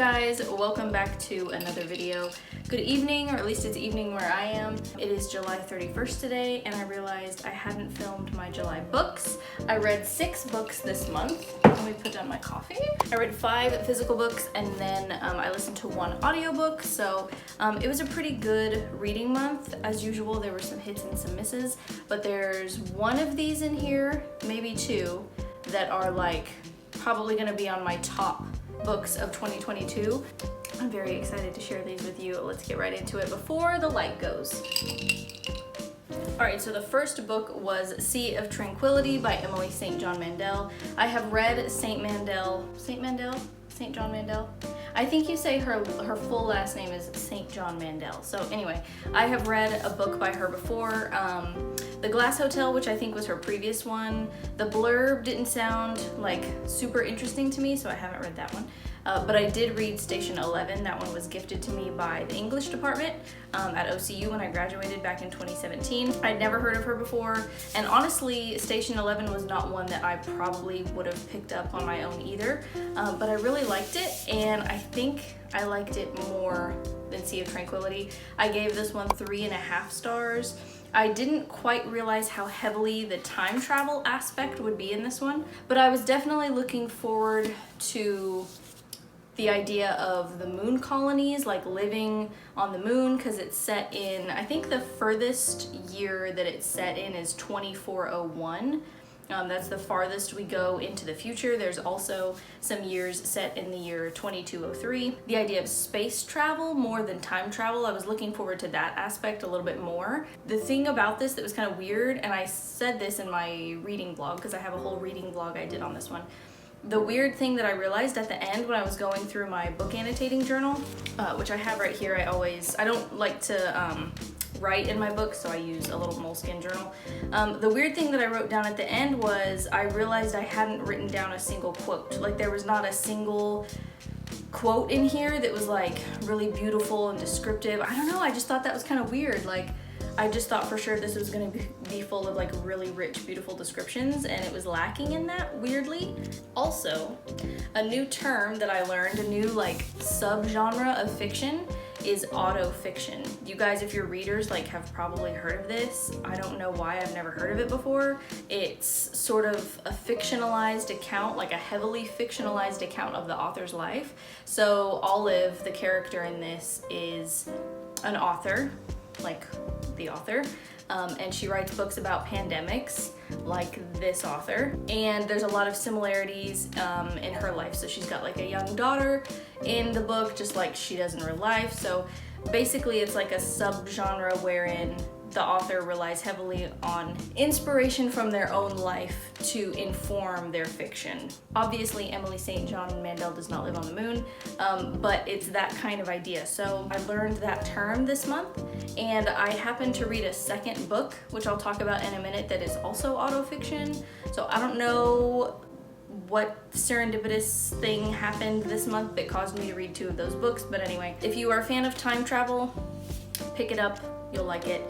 guys? Welcome back to another video. Good evening, or at least it's evening where I am. It is July 31st today, and I realized I hadn't filmed my July books. I read 6 books this month. Let me put down my coffee. I read 5 physical books, and then I listened to 1 audiobook, so it was a pretty good reading month. As usual, there were some hits and some misses, but there's 1 of these in here, maybe 2, that are like probably gonna be on my top books of 2022. I'm very excited to share these with you. Let's get right into it before the light goes. Alright, so the first book was Sea of Tranquility by Emily St. John Mandel. I have read St. John Mandel? I think you say her full last name is St. John Mandel. So anyway, I have read a book by her before. The Glass Hotel, which I think was her previous one. The blurb didn't sound like super interesting to me, so I haven't read that one. But I did read Station 11. That one was gifted to me by the English department at OCU when I graduated back in 2017. I'd never heard of her before, and honestly, Station 11 was not one that I probably would have picked up on my own either, but I really liked it, and I think I liked it more than Sea of Tranquility. I gave this one 3.5 stars. I didn't quite realize how heavily the time travel aspect would be in this one, but I was definitely looking forward to the idea of the moon colonies, like living on the moon, because it's set in, I think the furthest year that it's set in is 2401. That's the farthest we go into the future. There's also some years set in the year 2203. The idea of space travel more than time travel, I was looking forward to that aspect a little bit more. The thing about this that was kind of weird, and I said this in my reading vlog, because I have a whole reading vlog I did on this one. The weird thing that I realized at the end when I was going through my book annotating journal, which I have right here, I don't like to write in my books, so I use a little moleskin journal. The weird thing that I wrote down at the end was I realized I hadn't written down a single quote. Like, there was not a single quote in here that was like really beautiful and descriptive. I don't know, I just thought that was kind of weird. Like, I just thought for sure this was gonna be full of like really rich, beautiful descriptions, and it was lacking in that, weirdly. Also, a new term that I learned, a new like subgenre of fiction, is autofiction. You guys, if you're readers, like have probably heard of this. I don't know why I've never heard of it before. It's sort of a fictionalized account, like a heavily fictionalized account of the author's life. So Olive, the character in this, is an author, like the author, and she writes books about pandemics like this author, and there's a lot of similarities in her life. So she's got like a young daughter in the book, just like she does in real life. So basically it's like a subgenre wherein the author relies heavily on inspiration from their own life to inform their fiction. Obviously, Emily St. John Mandel does not live on the moon, but it's that kind of idea. So I learned that term this month, and I happened to read a second book, which I'll talk about in a minute, that is also autofiction. So I don't know what serendipitous thing happened this month that caused me to read 2 of those books, but anyway, if you are a fan of time travel, pick it up, you'll like it.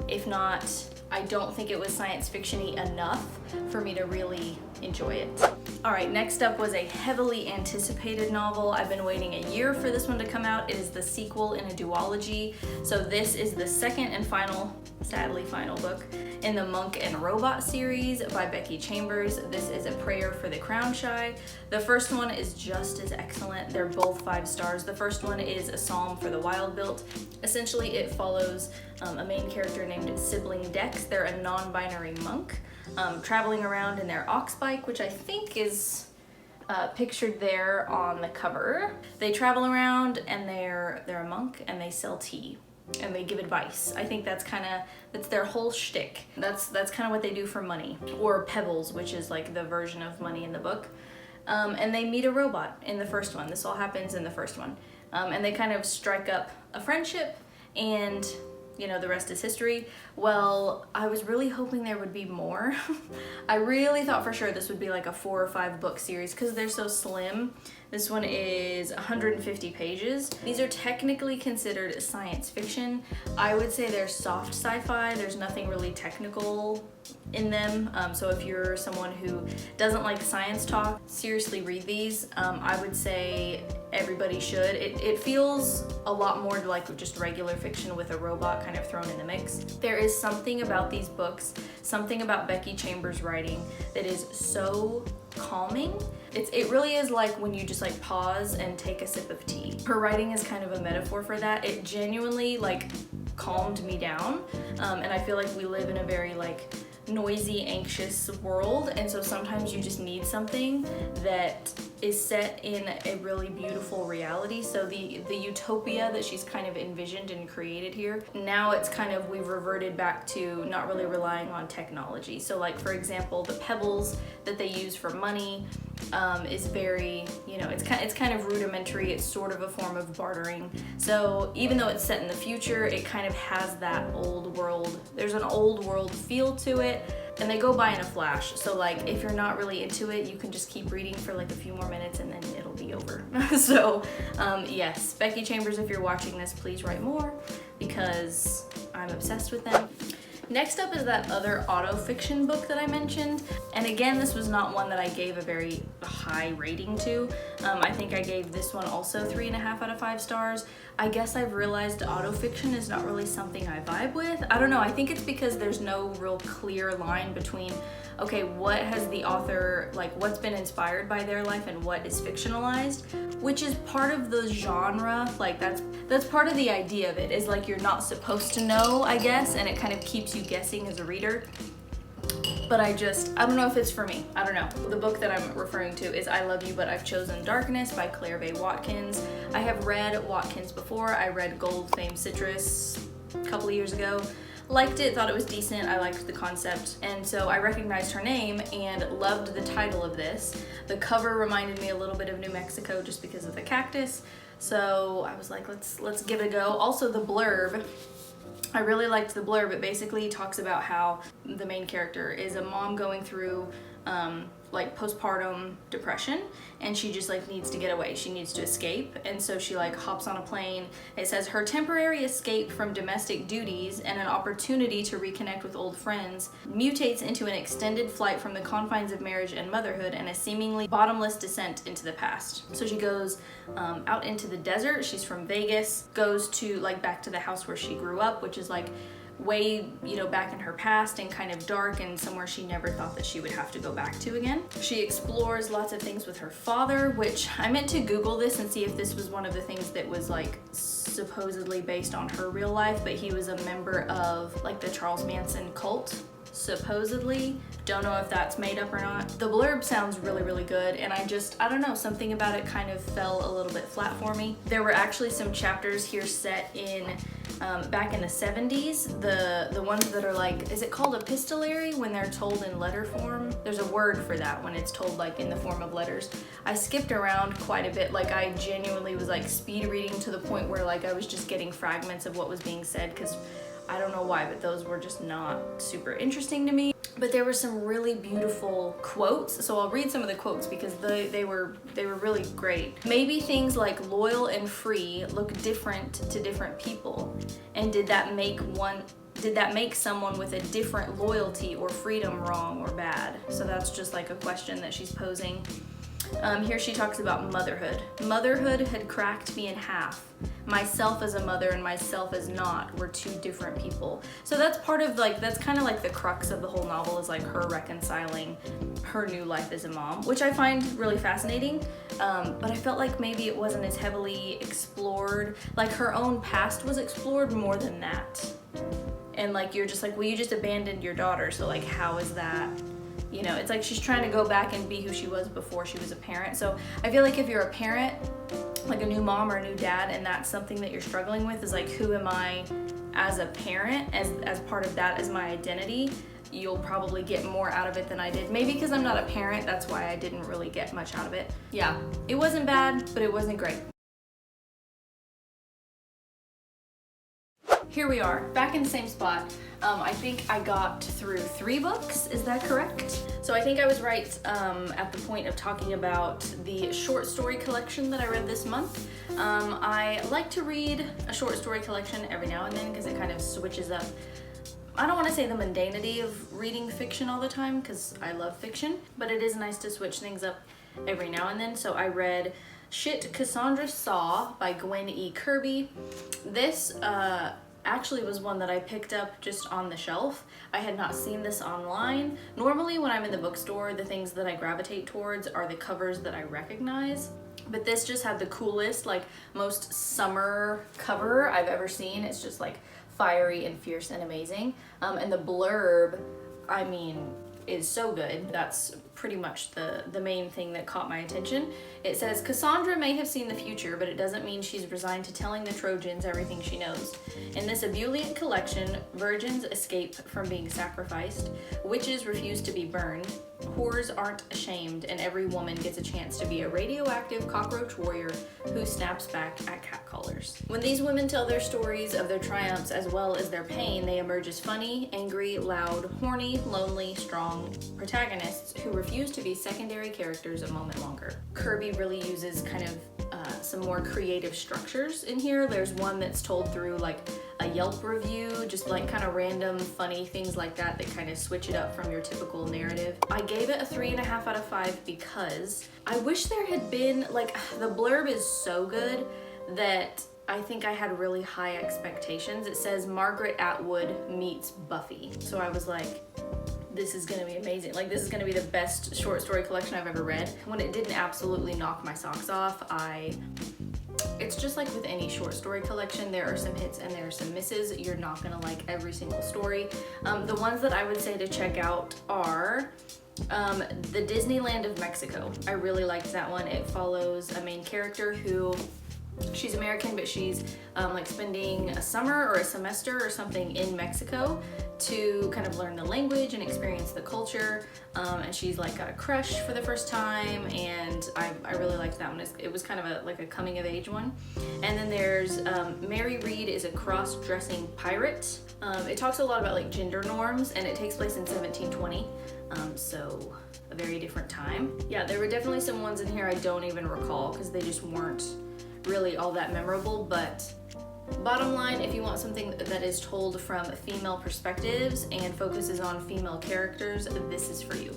If not, I don't think it was science fiction-y enough for me to really enjoy it. All right, next up was a heavily anticipated novel. I've been waiting a year for this one to come out. It is the sequel in a duology. So this is the second and final, sadly final book in the Monk and Robot series by Becky Chambers. This is A Prayer for the Crown Shy. The first one is just as excellent. They're both 5 stars. The first one is A Psalm for the Wild Built. Essentially, it follows a main character named Sibling Dex. They're a non-binary monk traveling around in their ox bike, which I think is pictured there on the cover. They travel around, and they're a monk, and they sell tea and they give advice. I think that's their whole shtick. That's kind of what they do for money, or pebbles, which is like the version of money in the book. And they meet a robot in the first one. This all happens in the first one. And they kind of strike up a friendship, and you know, the rest is history. Well, I was really hoping there would be more. I really thought for sure this would be like a 4 or 5 book series, because they're so slim This one is 150 pages. These are technically considered science fiction. I would say they're soft sci-fi. There's nothing really technical in them. So if you're someone who doesn't like science talk, seriously read these. I would say everybody should. It feels a lot more like just regular fiction with a robot kind of thrown in the mix. There is something about these books, something about Becky Chambers' writing that is so calming. It really is like when you just like pause and take a sip of tea. Her writing is kind of a metaphor for that. It genuinely like calmed me down, and I feel like we live in a very like noisy, anxious world, and so sometimes you just need something that is set in a really beautiful reality. So the utopia that she's kind of envisioned and created here, now it's kind of, we've reverted back to not really relying on technology. So like, for example, the pebbles that they use for money is very, you know, it's kind of rudimentary. It's sort of a form of bartering. So even though it's set in the future, it kind of has that old world, there's an old world feel to it, and they go by in a flash. So like, if you're not really into it, you can just keep reading for like a few more minutes and then it'll be over. So yes, Becky Chambers, if you're watching this, please write more, because I'm obsessed with them. Next up is that other auto-fiction book that I mentioned. And again, this was not one that I gave a very high rating to. I think I gave this one also 3.5 out of 5 stars. I guess I've realized auto-fiction is not really something I vibe with. I don't know, I think it's because there's no real clear line between, okay, what has the author, like what's been inspired by their life and what is fictionalized, which is part of the genre. Like that's part of the idea of it, is like you're not supposed to know, I guess, and it kind of keeps you guessing as a reader. But I don't know if it's for me. I don't know. The book that I'm referring to is I Love You But I've Chosen Darkness by Claire Vaye Watkins. I have read Watkins before. I read Gold Fame Citrus a couple of years ago. Liked it, thought it was decent. I liked the concept, and so I recognized her name and loved the title of this. The cover reminded me a little bit of New Mexico just because of the cactus. So I was like, let's give it a go. Also the blurb, I really liked the blurb. It basically talks about how the main character is a mom going through like postpartum depression, and she just like needs to get away. She needs to escape, and so she like hops on a plane. It says her temporary escape from domestic duties and an opportunity to reconnect with old friends mutates into an extended flight from the confines of marriage and motherhood and a seemingly bottomless descent into the past. So she goes out into the desert. She's from Vegas, goes to like back to the house where she grew up, which is like way, you know, back in her past and kind of dark and somewhere she never thought that she would have to go back to again. She explores lots of things with her father, which I meant to Google this and see if this was one of the things that was like supposedly based on her real life, but he was a member of like the Charles Manson cult, supposedly. Don't know if that's made up or not. The blurb sounds really, really good, and I don't know, something about it kind of fell a little bit flat for me. There were actually some chapters here set in back in the 70s, the ones that are like, is it called epistolary when they're told in letter form? There's a word for that when it's told like in the form of letters. I skipped around quite a bit. Like I genuinely was like speed reading to the point where like I was just getting fragments of what was being said, because I don't know why, but those were just not super interesting to me. But there were some really beautiful quotes, so I'll read some of the quotes because they were really great. Maybe things like loyal and free look different to different people, and did that make someone with a different loyalty or freedom wrong or bad? So that's just like a question that she's posing. Here she talks about motherhood. Motherhood had cracked me in half. Myself as a mother and myself as not were two different people. So that's part of like, that's kind of like the crux of the whole novel, is like her reconciling her new life as a mom, which I find really fascinating. But I felt like maybe it wasn't as heavily explored. Like her own past was explored more than that. And like, you're just like, well, you just abandoned your daughter. So like, how is that? You know, it's like she's trying to go back and be who she was before she was a parent. So I feel like if you're a parent, like a new mom or a new dad, and that's something that you're struggling with, is like, who am I as a parent, as part of that as my identity, you'll probably get more out of it than I did. Maybe because I'm not a parent, that's why I didn't really get much out of it. Yeah, it wasn't bad, but it wasn't great. here we are, back in the same spot. I think I got through 3 books, is that correct? So I think I was right at the point of talking about the short story collection that I read this month. I like to read a short story collection every now and then because it kind of switches up. I don't want to say the mundanity of reading fiction all the time because I love fiction, but it is nice to switch things up every now and then. So I read Shit Cassandra Saw by Gwen E. Kirby. This actually was one that I picked up just on the shelf. I had not seen this online. Normally when I'm in the bookstore, the things that I gravitate towards are the covers that I recognize. But this just had the coolest, like most summer cover I've ever seen. It's just like fiery and fierce and amazing. And the blurb, I mean, is so good. That's pretty much the main thing that caught my attention. It says, Cassandra may have seen the future, but it doesn't mean she's resigned to telling the Trojans everything she knows. In this ebullient collection, virgins escape from being sacrificed, witches refuse to be burned, whores aren't ashamed, and every woman gets a chance to be a radioactive cockroach warrior who snaps back at catcallers. When these women tell their stories of their triumphs as well as their pain, they emerge as funny, angry, loud, horny, lonely, strong protagonists who refuse to be secondary characters a moment longer. Kirby really uses kind of some more creative structures in here. There's one that's told through like a Yelp review, just like kind of random funny things like that that kind of switch it up from your typical narrative. I gave it a 3.5 out of 5 because I wish there had been, like, the blurb is so good that I think I had really high expectations. It says Margaret Atwood meets Buffy. So I was like, this is gonna be amazing. Like, this is gonna be the best short story collection I've ever read. When it didn't absolutely knock my socks off, it's just like with any short story collection, there are some hits and there are some misses. You're not gonna like every single story. The ones that I would say to check out are the Disneyland of Mexico. I really liked that one. It follows a main character who, she's American, but she's like spending a summer or a semester or something in Mexico to kind of learn the language and experience the culture. And she's like got a crush for the first time, and I really liked that one. It was kind of like a coming of age one. And then there's Mary Read is a cross-dressing pirate. It talks a lot about like gender norms, and it takes place in 1720. So a very different time. Yeah, there were definitely some ones in here I don't even recall because they just weren't really all that memorable, but bottom line, if you want something that is told from female perspectives and focuses on female characters, this is for you.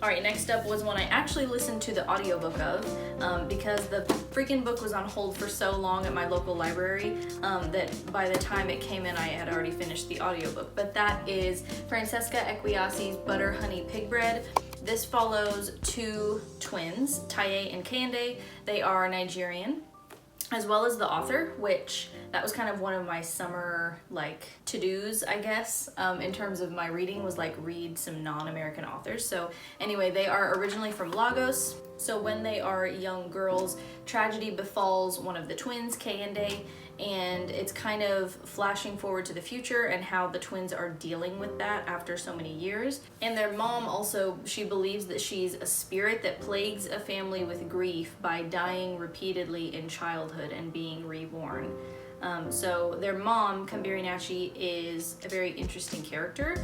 All right, next up was one I actually listened to the audiobook of because the freaking book was on hold for so long at my local library that by the time it came in, I had already finished the audiobook. But that is Francesca Equiasi's Butter Honey Pig Bread. This follows 2 twins, Taye and Kehinde. They are Nigerian, as well as the author, which that was kind of one of my summer like to-dos, I guess, in terms of my reading, was like read some non-American authors. So anyway, they are originally from Lagos. So when they are young girls, tragedy befalls one of the twins, Kehinde, and it's kind of flashing forward to the future and how the twins are dealing with that after so many years. And their mom also, she believes that she's a spirit that plagues a family with grief by dying repeatedly in childhood and being reborn. So their mom, Piranesi, is a very interesting character.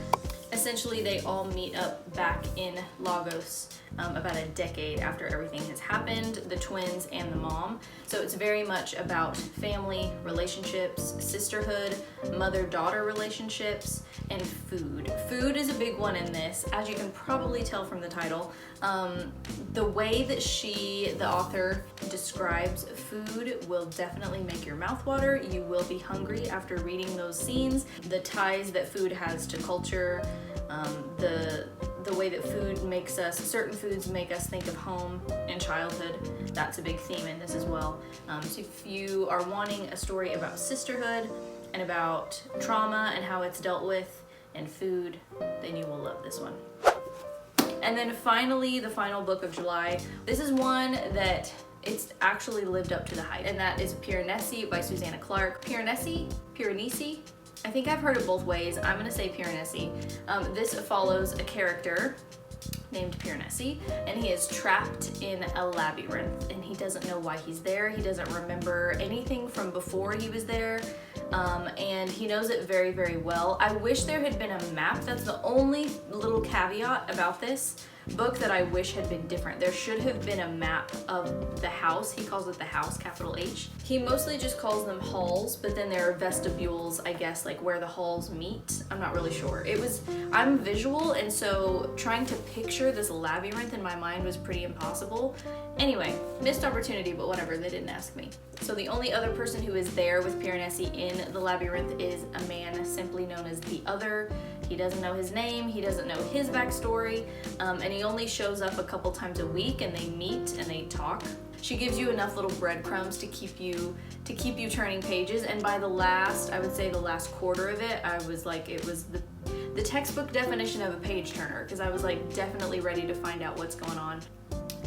Essentially, they all meet up back in Lagos about a decade after everything has happened, the twins and the mom. So it's very much about family, relationships, sisterhood, mother-daughter relationships, and food. Food is a big one in this, as you can probably tell from the title. The way that the author, describes food will definitely make your mouth water. You will be hungry after reading those scenes. The ties that food has to culture, the way that food makes us, certain foods make us think of home and childhood. That's a big theme in this as well. So if you are wanting a story about sisterhood and about trauma and how it's dealt with and food, then you will love this one. And then finally, the final book of July. This is one that it's actually lived up to the hype, and that is Piranesi by Susanna Clark. Piranesi? I think I've heard it both ways. I'm gonna say Piranesi. This follows a character named Piranesi, and he is trapped in a labyrinth, and he doesn't know why he's there. He doesn't remember anything from before he was there. and he knows it very, very well. I wish there had been a map. That's the only little caveat about this book that I wish had been different. There should have been a map of the house. He calls it the house, capital H. He mostly just calls them halls, but then there are vestibules, I guess, like where the halls meet. I'm not really sure. I'm visual, and so trying to picture this labyrinth in my mind was pretty impossible. Anyway, missed opportunity, but whatever, they didn't ask me. So the only other person who is there with Piranesi in the labyrinth is a man simply known as the Other. He doesn't know his name, he doesn't know his backstory, and he only shows up a couple times a week, and they meet and they talk. She gives you enough little breadcrumbs to keep you turning pages, and by I would say the last quarter of it, I was like, it was the textbook definition of a page turner, because I was like definitely ready to find out what's going on.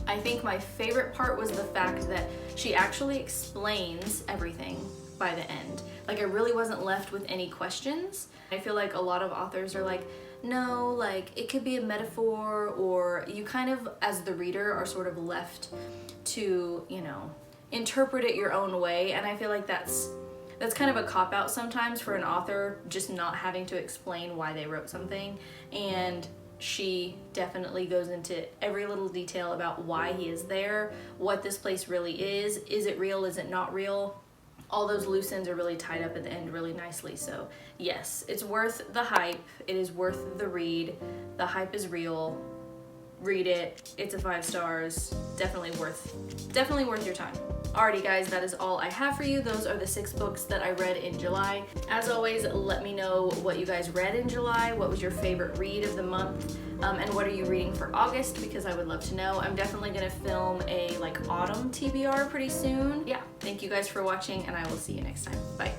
I think my favorite part was the fact that she actually explains everything by the end. Like, I really wasn't left with any questions. I feel like a lot of authors are like, no, like it could be a metaphor, or you kind of, as the reader, are sort of left to, you know, interpret it your own way. And I feel like that's kind of a cop-out sometimes for an author, just not having to explain why they wrote something. And she definitely goes into every little detail about why he is there, what this place really is it real, is it not real? All those loose ends are really tied up at the end really nicely. So yes, it's worth the hype, it is worth the read, the hype is real, read it, it's a 5 stars, definitely worth your time. Alrighty guys, that is all I have for you. Those are the 6 books that I read in July. As always, let me know what you guys read in July, what was your favorite read of the month, and what are you reading for August, because I would love to know. I'm definitely gonna film a autumn TBR pretty soon. Yeah, thank you guys for watching, and I will see you next time. Bye.